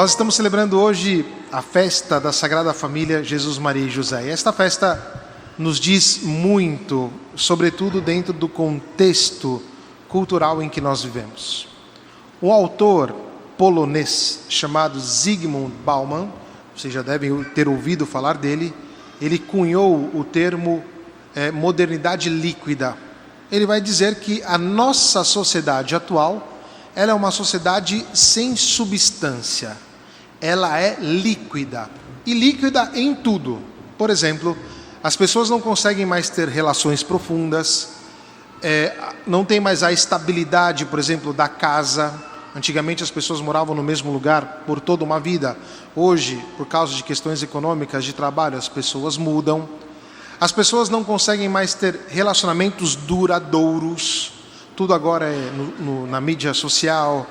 Nós estamos celebrando hoje a festa da Sagrada Família Jesus, Maria e José. E esta festa nos diz muito, sobretudo dentro do contexto cultural em que nós vivemos. Um autor polonês chamado Zygmunt Bauman, vocês já devem ter ouvido falar dele, ele cunhou o termo modernidade líquida. Ele vai dizer que a nossa sociedade atual, ela é uma sociedade sem substância. Ela é líquida. E líquida em tudo. Por exemplo, as pessoas não conseguem mais ter relações profundas, não tem mais a estabilidade, por exemplo, da casa. Antigamente as pessoas moravam no mesmo lugar por toda uma vida. Hoje, por causa de questões econômicas, de trabalho, as pessoas mudam. As pessoas não conseguem mais ter relacionamentos duradouros. Tudo agora é na mídia social,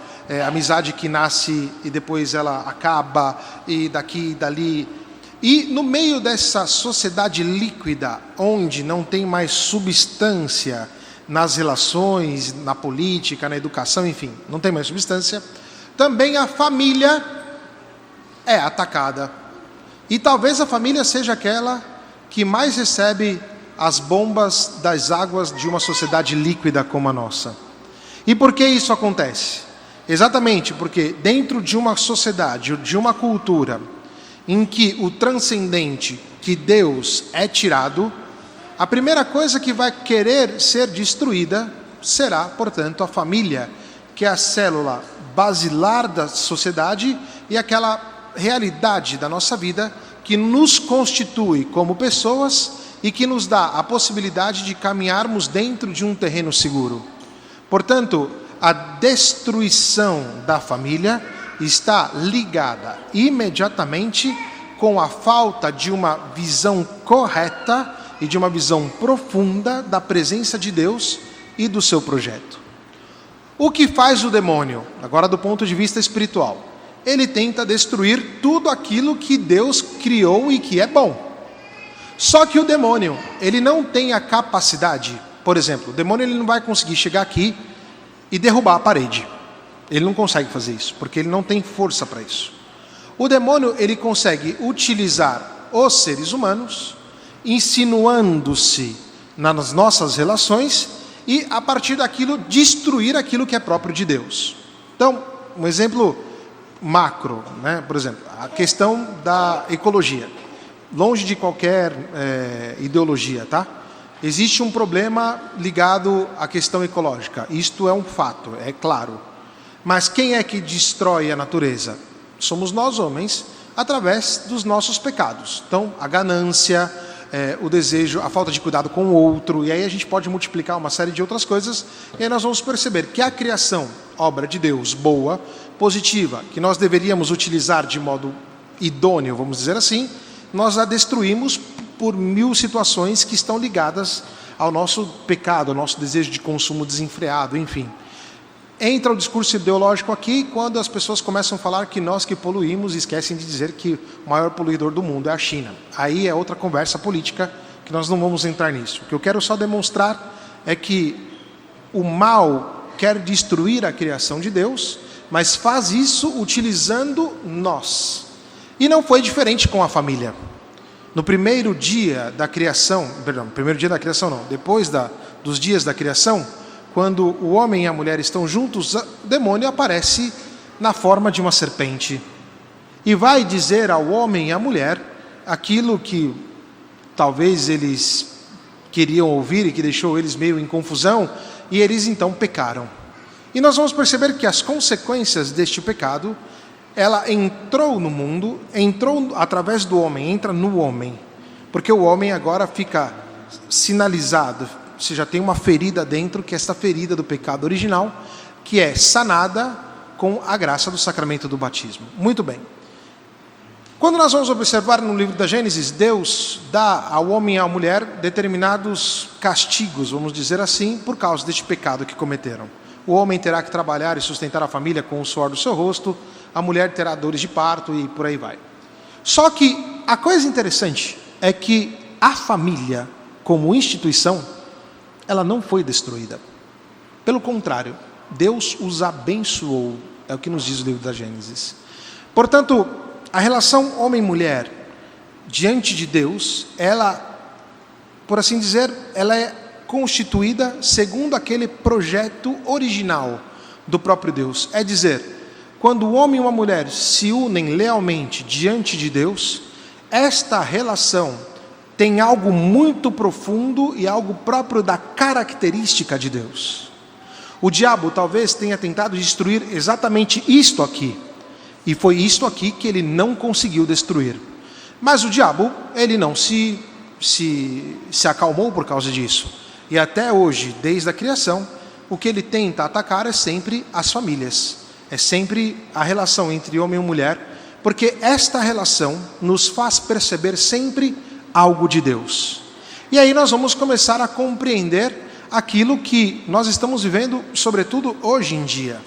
amizade que nasce e depois ela acaba, e daqui e dali. E no meio dessa sociedade líquida, onde não tem mais substância nas relações, na política, na educação, enfim, não tem mais substância, também a família é atacada. E talvez a família seja aquela que mais recebe as bombas das águas de uma sociedade líquida como a nossa. E por que isso acontece? Exatamente porque dentro de uma sociedade, de uma cultura, em que o transcendente, que Deus é tirado, a primeira coisa que vai querer ser destruída será, portanto, a família, que é a célula basilar da sociedade e aquela realidade da nossa vida que nos constitui como pessoas e que nos dá a possibilidade de caminharmos dentro de um terreno seguro. Portanto, a destruição da família está ligada imediatamente com a falta de uma visão correta e de uma visão profunda da presença de Deus e do seu projeto. O que faz o demônio? Agora do ponto de vista espiritual. Ele tenta destruir tudo aquilo que Deus criou e que é bom. Só que o demônio, ele não tem a capacidade, por exemplo, o demônio ele não vai conseguir chegar aqui e derrubar a parede. Ele não consegue fazer isso, porque ele não tem força para isso. O demônio, ele consegue utilizar os seres humanos, insinuando-se nas nossas relações e, a partir daquilo, destruir aquilo que é próprio de Deus. Então, um exemplo macro, né? Por exemplo, a questão da ecologia. Longe de qualquer ideologia, tá? Existe um problema ligado à questão ecológica. Isto é um fato, é claro. Mas quem é que destrói a natureza? Somos nós, homens, através dos nossos pecados. Então, a ganância, o desejo, a falta de cuidado com o outro, e aí a gente pode multiplicar uma série de outras coisas, e aí nós vamos perceber que a criação, obra de Deus, boa, positiva, que nós deveríamos utilizar de modo idôneo, vamos dizer assim, nós a destruímos por 1000 situações que estão ligadas ao nosso pecado, ao nosso desejo de consumo desenfreado, enfim. Entra o discurso ideológico aqui quando as pessoas começam a falar que nós que poluímos e esquecem de dizer que o maior poluidor do mundo é a China. Aí é outra conversa política que nós não vamos entrar nisso. O que eu quero só demonstrar é que o mal quer destruir a criação de Deus, mas faz isso utilizando nós. E não foi diferente com a família. No primeiro dia da criação, depois dos dias da criação, quando o homem e a mulher estão juntos, o demônio aparece na forma de uma serpente. E vai dizer ao homem e à mulher aquilo que talvez eles queriam ouvir e que deixou eles meio em confusão, e eles então pecaram. E nós vamos perceber que as consequências deste pecado, ela entrou no mundo, entrou através do homem, entra no homem. Porque o homem agora fica sinalizado, você já tem uma ferida dentro, que é essa ferida do pecado original, que é sanada com a graça do sacramento do batismo. Muito bem. Quando nós vamos observar no livro da Gênesis, Deus dá ao homem e à mulher determinados castigos, vamos dizer assim, por causa deste pecado que cometeram. O homem terá que trabalhar e sustentar a família com o suor do seu rosto, a mulher terá dores de parto e por aí vai. Só que a coisa interessante é que a família, como instituição, ela não foi destruída. Pelo contrário, Deus os abençoou, é o que nos diz o livro da Gênesis. Portanto, a relação homem-mulher diante de Deus, ela, por assim dizer, ela é constituída segundo aquele projeto original do próprio Deus. É dizer, quando o homem e uma mulher se unem lealmente diante de Deus, esta relação tem algo muito profundo e algo próprio da característica de Deus. O diabo talvez tenha tentado destruir exatamente isto aqui, e foi isto aqui que ele não conseguiu destruir. Mas o diabo, ele não se acalmou por causa disso. E até hoje, desde a criação, o que ele tenta atacar é sempre as famílias. É sempre a relação entre homem e mulher, porque esta relação nos faz perceber sempre algo de Deus. E aí nós vamos começar a compreender aquilo que nós estamos vivendo, sobretudo hoje em dia.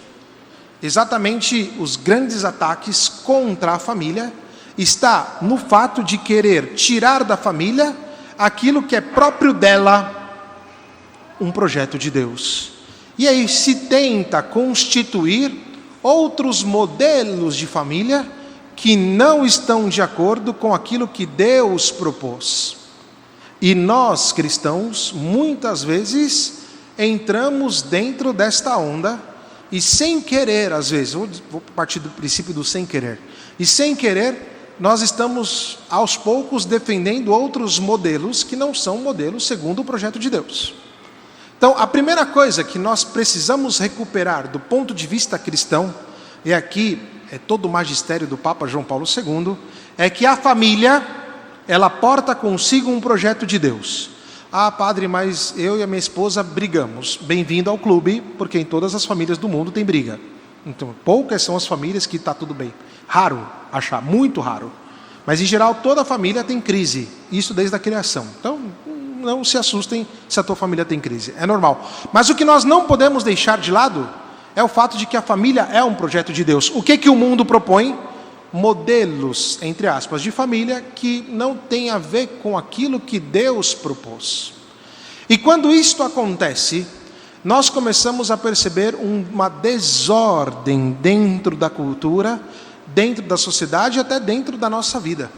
Exatamente os grandes ataques contra a família está no fato de querer tirar da família aquilo que é próprio dela, um projeto de Deus. E aí se tenta constituir outros modelos de família que não estão de acordo com aquilo que Deus propôs. E nós, cristãos, muitas vezes entramos dentro desta onda e sem querer, às vezes, vou partir do princípio do sem querer, e sem querer nós estamos aos poucos defendendo outros modelos que não são modelos segundo o projeto de Deus. Então, a primeira coisa que nós precisamos recuperar do ponto de vista cristão, e aqui é todo o magistério do Papa João Paulo II, é que a família, ela porta consigo um projeto de Deus. Ah, padre, mas eu e a minha esposa brigamos. Bem-vindo ao clube, porque em todas as famílias do mundo tem briga. Então, poucas são as famílias que está tudo bem. Raro achar, muito raro. Mas, em geral, toda família tem crise. Isso desde a criação. Então, não se assustem se a tua família tem crise. É normal. Mas o que nós não podemos deixar de lado é o fato de que a família é um projeto de Deus. O que o mundo propõe? Modelos, entre aspas, de família que não tem a ver com aquilo que Deus propôs. E quando isto acontece, nós começamos a perceber uma desordem dentro da cultura, dentro da sociedade e até dentro da nossa vida.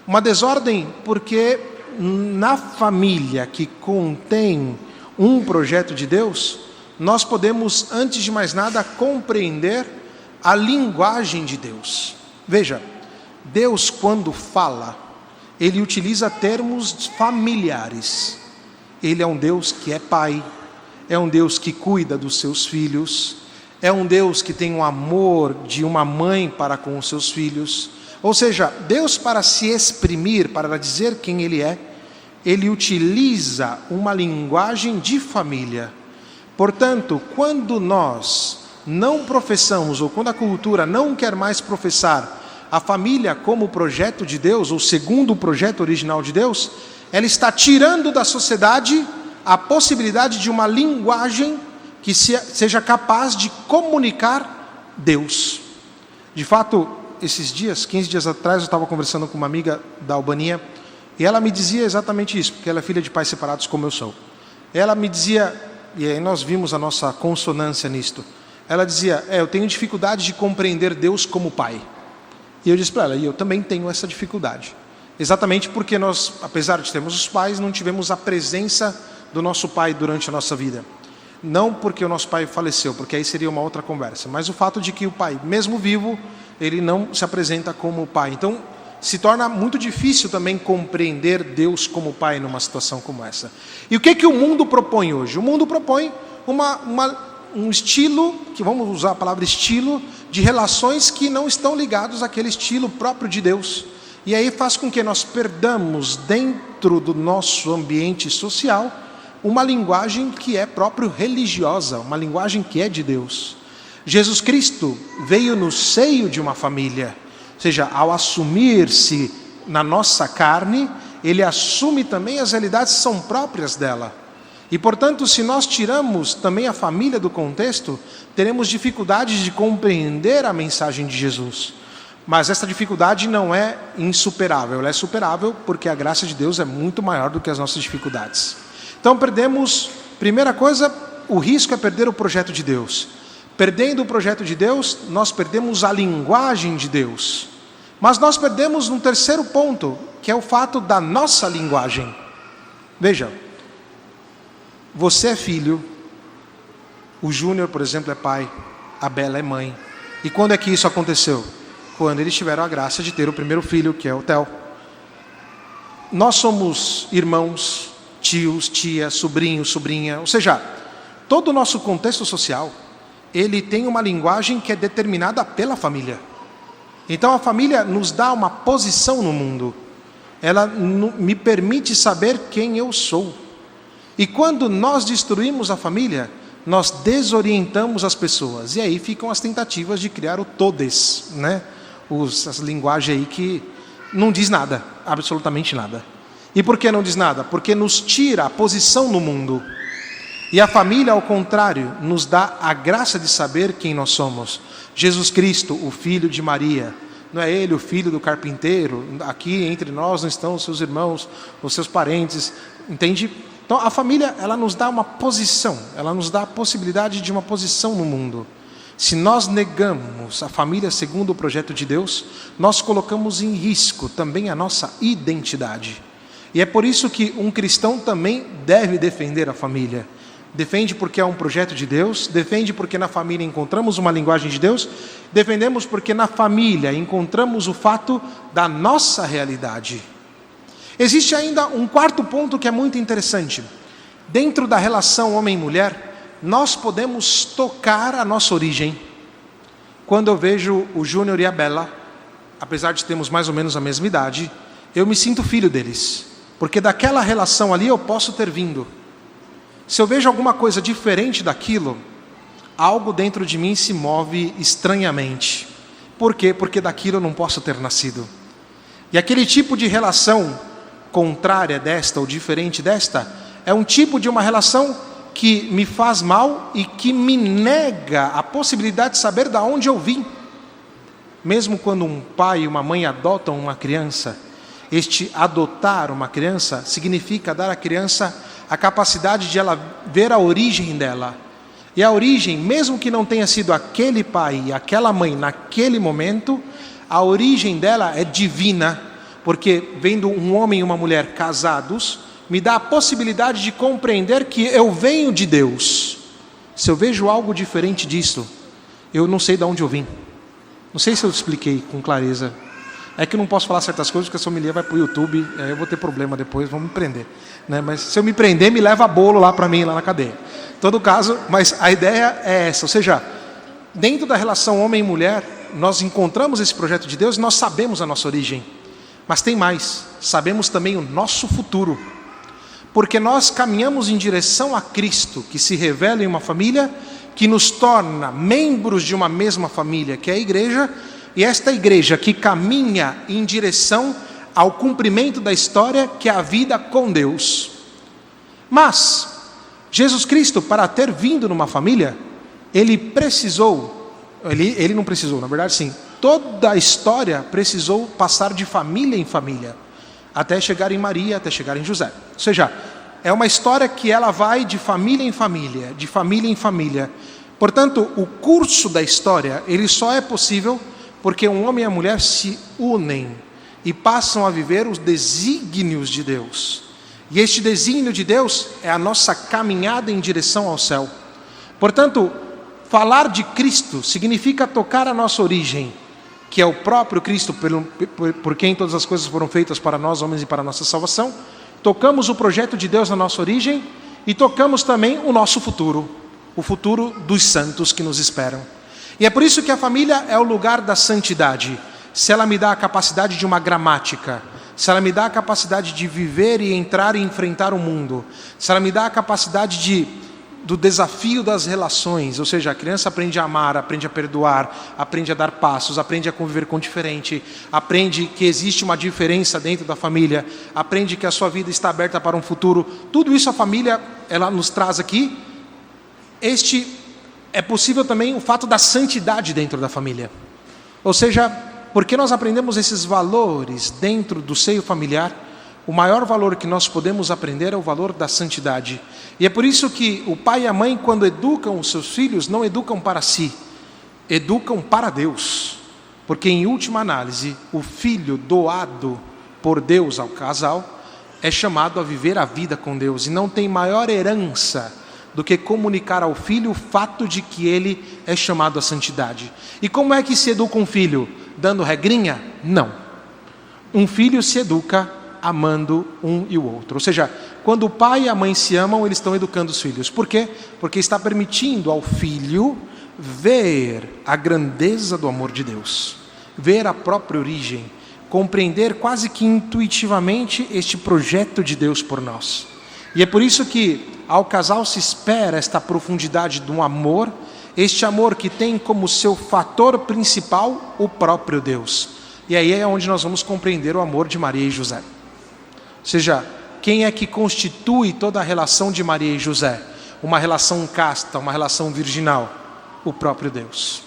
Uma desordem porque na família que contém um projeto de Deus, nós podemos, antes de mais nada, compreender a linguagem de Deus. Veja, Deus, quando fala, Ele utiliza termos familiares. Ele é um Deus que é pai, é um Deus que cuida dos seus filhos, é um Deus que tem um amor de uma mãe para com os seus filhos. Ou seja, Deus, para se exprimir, para dizer quem Ele é, Ele utiliza uma linguagem de família. Portanto, quando nós não professamos, ou quando a cultura não quer mais professar a família como projeto de Deus, ou segundo o projeto original de Deus, ela está tirando da sociedade a possibilidade de uma linguagem que seja capaz de comunicar Deus. De fato, esses dias, 15 dias atrás, eu estava conversando com uma amiga da Albania, e ela me dizia exatamente isso, porque ela é filha de pais separados como eu sou. Ela me dizia, e aí nós vimos a nossa consonância nisto, ela dizia, eu tenho dificuldade de compreender Deus como pai. E eu disse para ela, e eu também tenho essa dificuldade. Exatamente porque nós, apesar de termos os pais, não tivemos a presença do nosso pai durante a nossa vida. Não porque o nosso pai faleceu, porque aí seria uma outra conversa, mas o fato de que o pai, mesmo vivo, ele não se apresenta como pai. Então, se torna muito difícil também compreender Deus como pai numa situação como essa. E o que o mundo propõe hoje? O mundo propõe um estilo, que vamos usar a palavra estilo, de relações que não estão ligados àquele estilo próprio de Deus. E aí faz com que nós perdamos dentro do nosso ambiente social uma linguagem que é próprio religiosa, uma linguagem que é de Deus. Jesus Cristo veio no seio de uma família, ou seja, ao assumir-se na nossa carne, Ele assume também as realidades que são próprias dela. E, portanto, se nós tiramos também a família do contexto, teremos dificuldade de compreender a mensagem de Jesus. Mas essa dificuldade não é insuperável, ela é superável porque a graça de Deus é muito maior do que as nossas dificuldades. Então perdemos, primeira coisa, o risco é perder o projeto de Deus. Perdendo o projeto de Deus, nós perdemos a linguagem de Deus. Mas nós perdemos um terceiro ponto, que é o fato da nossa linguagem. Veja, você é filho, o Júnior, por exemplo, é pai, a Bela é mãe. E quando é que isso aconteceu? Quando eles tiveram a graça de ter o primeiro filho, que é o Theo. Nós somos irmãos, tios, tia, sobrinho, sobrinha, ou seja, todo o nosso contexto social, ele tem uma linguagem que é determinada pela família. Então a família nos dá uma posição no mundo. Ela me permite saber quem eu sou. E quando nós destruímos a família, nós desorientamos as pessoas. E aí ficam as tentativas de criar o todes, né? As linguagens aí que não diz nada, absolutamente nada. E por que não diz nada? Porque nos tira a posição no mundo. E a família, ao contrário, nos dá a graça de saber quem nós somos. Jesus Cristo, o filho de Maria. Não é ele o filho do carpinteiro? Aqui entre nós não estão os seus irmãos, os seus parentes. Entende? Então a família, ela nos dá uma posição. Ela nos dá a possibilidade de uma posição no mundo. Se nós negamos a família segundo o projeto de Deus, nós colocamos em risco também a nossa identidade. E é por isso que um cristão também deve defender a família. Defende porque é um projeto de Deus, defende porque na família encontramos uma linguagem de Deus, defendemos porque na família encontramos o fato da nossa realidade. Existe ainda um quarto ponto que é muito interessante. Dentro da relação homem-mulher, nós podemos tocar a nossa origem. Quando eu vejo o Júnior e a Bela, apesar de termos mais ou menos a mesma idade, eu me sinto filho deles, porque daquela relação ali eu posso ter vindo. Se eu vejo alguma coisa diferente daquilo, algo dentro de mim se move estranhamente. Por quê? Porque daquilo eu não posso ter nascido. E aquele tipo de relação contrária desta ou diferente desta, é um tipo de uma relação que me faz mal e que me nega a possibilidade de saber de onde eu vim. Mesmo quando um pai e uma mãe adotam uma criança, este adotar uma criança significa dar à criança a capacidade de ela ver a origem dela. E a origem, mesmo que não tenha sido aquele pai e aquela mãe naquele momento, a origem dela é divina, porque vendo um homem e uma mulher casados, me dá a possibilidade de compreender que eu venho de Deus. Se eu vejo algo diferente disso, eu não sei de onde eu vim. Não sei se eu expliquei com clareza. É que eu não posso falar certas coisas, porque a família vai para o YouTube, aí eu vou ter problema depois, vão me prender. Né? Mas se eu me prender, me leva bolo lá para mim, lá na cadeia. Em todo caso, mas a ideia é essa. Ou seja, dentro da relação homem e mulher, nós encontramos esse projeto de Deus e nós sabemos a nossa origem. Mas tem mais, sabemos também o nosso futuro. Porque nós caminhamos em direção a Cristo, que se revela em uma família, que nos torna membros de uma mesma família, que é a igreja, e esta igreja que caminha em direção ao cumprimento da história, que é a vida com Deus. Mas Jesus Cristo, para ter vindo numa família, ele não precisou, na verdade sim, toda a história precisou passar de família em família, até chegar em Maria, até chegar em José. Ou seja, é uma história que ela vai de família em família, de família em família. Portanto, o curso da história, ele só é possível porque um homem e a mulher se unem e passam a viver os desígnios de Deus. E este desígnio de Deus é a nossa caminhada em direção ao céu. Portanto, falar de Cristo significa tocar a nossa origem, que é o próprio Cristo, por quem todas as coisas foram feitas para nós, homens, e para a nossa salvação. Tocamos o projeto de Deus na nossa origem e tocamos também o nosso futuro, o futuro dos santos que nos esperam. E é por isso que a família é o lugar da santidade. Se ela me dá a capacidade de uma gramática, se ela me dá a capacidade de viver e entrar e enfrentar o mundo, se ela me dá a capacidade do desafio das relações, ou seja, a criança aprende a amar, aprende a perdoar, aprende a dar passos, aprende a conviver com o diferente, aprende que existe uma diferença dentro da família, aprende que a sua vida está aberta para um futuro. Tudo isso a família, ela nos traz aqui. É possível também o fato da santidade dentro da família. Ou seja, porque nós aprendemos esses valores dentro do seio familiar, o maior valor que nós podemos aprender é o valor da santidade. E é por isso que o pai e a mãe, quando educam os seus filhos, não educam para si, educam para Deus. Porque, em última análise, o filho doado por Deus ao casal é chamado a viver a vida com Deus. E não tem maior herança do que comunicar ao filho o fato de que ele é chamado à santidade. E como é que se educa um filho? Dando regrinha? Não. Um filho se educa amando um e o outro. Ou seja, quando o pai e a mãe se amam, eles estão educando os filhos. Por quê? Porque está permitindo ao filho ver a grandeza do amor de Deus, ver a própria origem, compreender quase que intuitivamente este projeto de Deus por nós. E é por isso que ao casal se espera esta profundidade de um amor, este amor que tem como seu fator principal o próprio Deus. E aí é onde nós vamos compreender o amor de Maria e José. Ou seja, quem é que constitui toda a relação de Maria e José? Uma relação casta, uma relação virginal? O próprio Deus.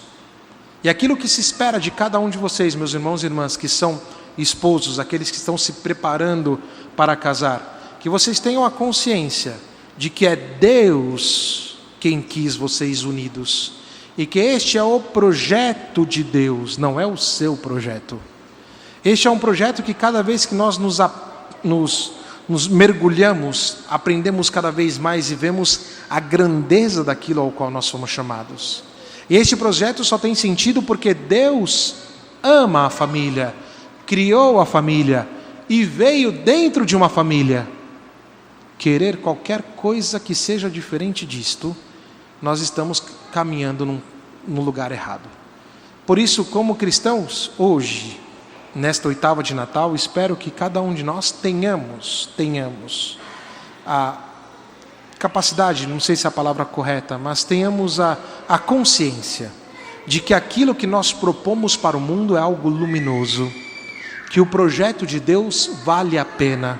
E aquilo que se espera de cada um de vocês, meus irmãos e irmãs, que são esposos, aqueles que estão se preparando para casar, que vocês tenham a consciência de que é Deus quem quis vocês unidos, e que este é o projeto de Deus, não é o seu projeto. Este é um projeto que cada vez que nós nos mergulhamos, aprendemos cada vez mais e vemos a grandeza daquilo ao qual nós fomos chamados. E este projeto só tem sentido porque Deus ama a família, criou a família e veio dentro de uma família. Querer qualquer coisa que seja diferente disto, nós estamos caminhando no lugar errado. Por isso, como cristãos, hoje, nesta oitava de Natal, espero que cada um de nós tenhamos a capacidade, não sei se é a palavra correta, mas tenhamos a consciência de que aquilo que nós propomos para o mundo é algo luminoso, que o projeto de Deus vale a pena,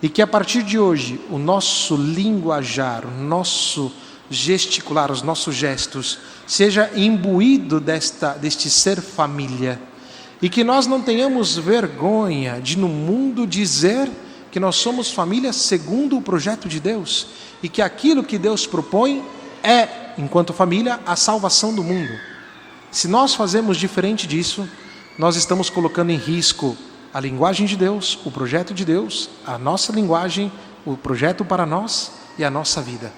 e que a partir de hoje o nosso linguajar, o nosso gesticular, os nossos gestos, seja imbuído deste ser família, e que nós não tenhamos vergonha de no mundo dizer que nós somos família segundo o projeto de Deus, e que aquilo que Deus propõe é, enquanto família, a salvação do mundo. Se nós fazemos diferente disso, nós estamos colocando em risco a linguagem de Deus, o projeto de Deus, a nossa linguagem, o projeto para nós e a nossa vida.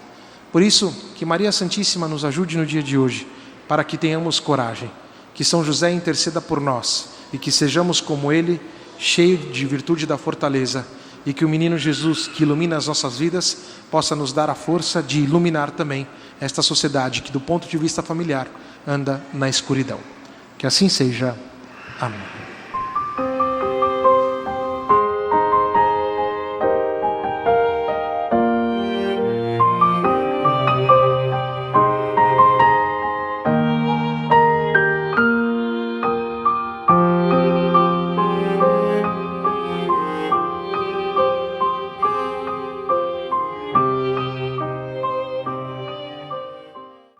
Por isso, que Maria Santíssima nos ajude no dia de hoje, para que tenhamos coragem, que São José interceda por nós e que sejamos como ele, cheio de virtude da fortaleza, e que o menino Jesus, que ilumina as nossas vidas, possa nos dar a força de iluminar também esta sociedade que, do ponto de vista familiar, anda na escuridão. Que assim seja. Amém.